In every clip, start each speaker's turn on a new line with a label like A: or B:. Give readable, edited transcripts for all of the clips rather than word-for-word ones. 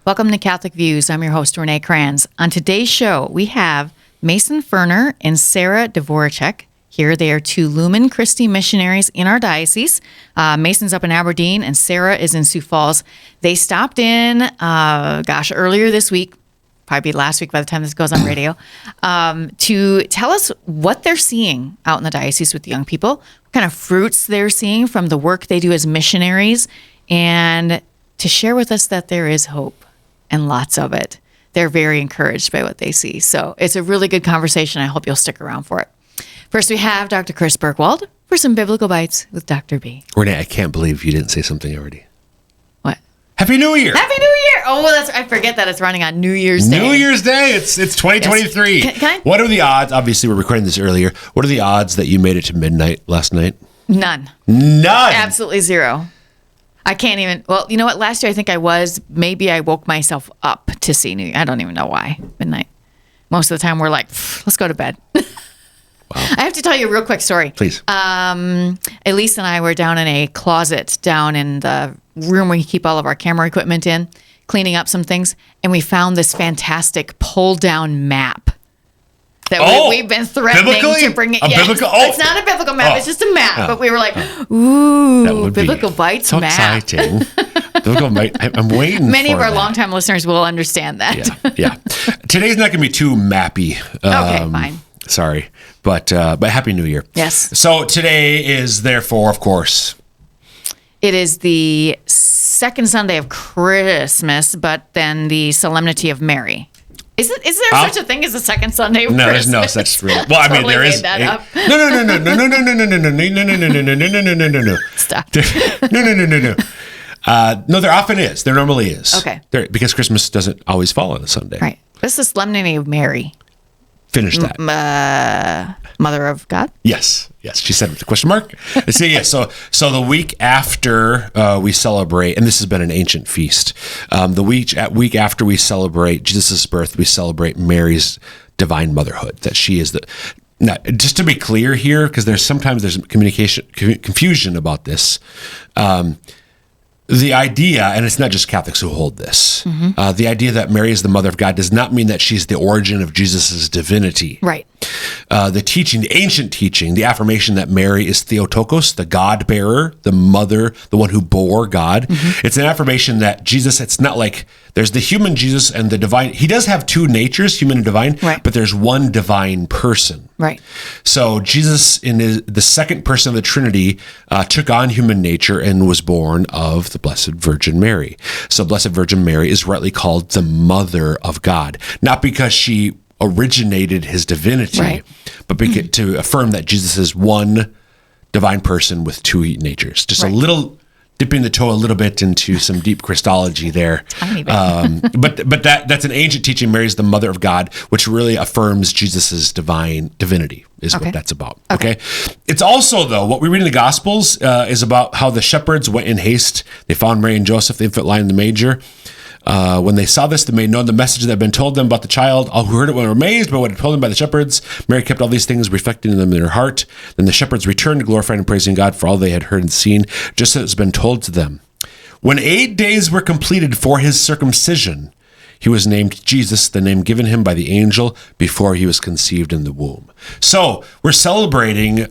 A: Welcome to Catholic Views. I'm your host, Renae Kranz. On today's show, we have Mason Ferner and Sarah Dvoracek here. They are two Lumen Christi missionaries in our diocese. Mason's up in Aberdeen and Sarah is in Sioux Falls. They stopped in, earlier this week, probably last week by the time this goes on radio, to tell us what they're seeing out in the diocese with the young people, what kind of fruits they're seeing from the work they do as missionaries, and to share with us that there is hope and lots of it. They're very encouraged by what they see. So it's a really good conversation. I hope you'll stick around for it. First, we have Dr. Chris Bergwald for some Biblical Bites with Dr. B.
B: Renae, I can't believe you didn't say something already.
A: What?
B: Happy New Year!
A: Happy New Year! Oh, I forget that it's running on New Year's Day.
B: New Year's Day. It's 2023.
A: Yes. Can I?
B: What are the odds? Obviously, we're recording this earlier. What are the odds that you made it to midnight last night?
A: None. Absolutely zero. I can't even. Well, you know what? Last year I think I was. Maybe I woke myself up to see New Year. I don't even know why. Midnight. Most of the time we're like, let's go to bed.
B: Wow.
A: I have to tell you a real quick story.
B: Please.
A: Elise and I were down in a closet down in the room where we keep all of our camera equipment in, cleaning up some things, and we found this fantastic pull-down map that we've been threatening to bring it. It's not a biblical map. It's just a map. But we were like, ooh, Biblical Bites
B: so
A: map.
B: Exciting. Biblical Bites. I'm waiting.
A: Many of our
B: that.
A: longtime listeners will understand that.
B: Yeah. Today's not going to be too mappy.
A: Okay, fine.
B: Sorry, but Happy New Year.
A: Yes.
B: So today is therefore, of course,
A: it is the second Sunday of Christmas, but then the Solemnity of Mary. Is there such a thing as a second Sunday of Christmas?
B: No, there's no such real. Well, I mean, there is. No.
A: Stop.
B: No. No, there often is. There normally is.
A: Okay.
B: Because Christmas doesn't always fall on a Sunday.
A: Right. What's the Solemnity of Mary?
B: Finish that.
A: Mother of God?
B: Yes. She said it with a question mark. So the week after we celebrate, and this has been an ancient feast, the week after we celebrate Jesus' birth, we celebrate Mary's divine motherhood, that she is the... Now, just to be clear here, because there's confusion about this, the idea, and it's not just Catholics who hold this, the idea that Mary is the mother of God does not mean that she's the origin of Jesus' divinity.
A: Right.
B: The ancient teaching, the affirmation that Mary is Theotokos, the God bearer, the mother, the one who bore God. It's an affirmation that Jesus, it's not like there's the human Jesus and the divine. He does have two natures, human and divine,
A: right,
B: but there's one divine person.
A: Right.
B: So Jesus, in the second person of the Trinity, took on human nature and was born of the Blessed Virgin Mary. So Blessed Virgin Mary is rightly called the Mother of God, not because she originated his divinity,
A: right,
B: but to affirm that Jesus is one divine person with two natures. Just
A: right,
B: a little dipping the toe a little bit into some deep Christology there. But that's an ancient teaching. Mary is the mother of God, which really affirms Jesus's divine divinity is what that's about. Okay. It's also, though, what we read in the Gospels is about how the shepherds went in haste. They found Mary and Joseph, the infant lying in the manger. When they saw this, they made known the message that had been told them about the child. All who heard it were amazed by what had told them by the shepherds. Mary kept all these things, reflecting them in her heart. Then the shepherds returned, glorifying and praising God for all they had heard and seen, just as it has been told to them. When 8 days were completed for his circumcision, he was named Jesus, the name given him by the angel before he was conceived in the womb. So we're celebrating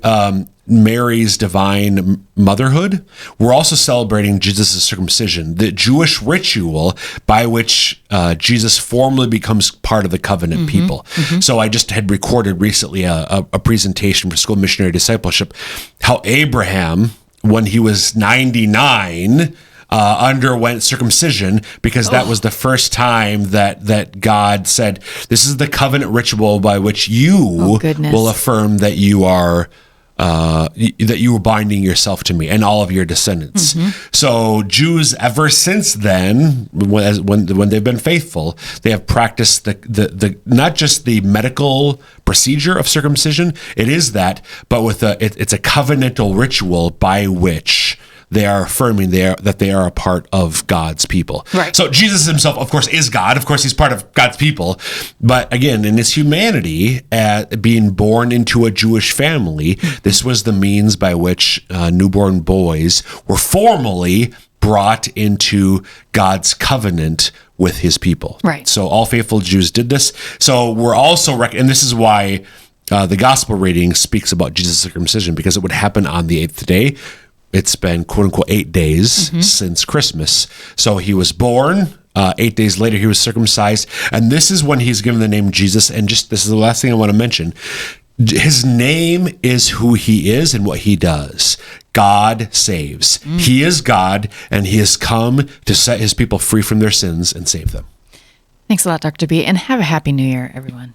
B: Mary's divine motherhood. We're also celebrating Jesus' circumcision, the Jewish ritual by which Jesus formally becomes part of the covenant people. So I just had recorded recently a presentation for School of Missionary Discipleship, how Abraham, when he was 99, underwent circumcision, because that was the first time that God said, this is the covenant ritual by which you will affirm that you are that you were binding yourself to me and all of your descendants. So Jews, ever since then, when they've been faithful, they have practiced the not just the medical procedure of circumcision, it is that, but with it's a covenantal ritual by which they are affirming that they are a part of God's people.
A: Right.
B: So Jesus himself, of course, is God. Of course, he's part of God's people. But again, in his humanity, being born into a Jewish family, this was the means by which newborn boys were formally brought into God's covenant with his people.
A: Right.
B: So all faithful Jews did this. So we're also, and this is why the gospel reading speaks about Jesus' circumcision, because it would happen on the 8th day. It's been, quote unquote, 8 days since Christmas. So he was born. 8 days later, he was circumcised. And this is when he's given the name Jesus. And just this is the last thing I want to mention. His name is who he is and what he does. God saves. He is God, and he has come to set his people free from their sins and save them.
A: Thanks a lot, Dr. B, and have a happy new year, everyone.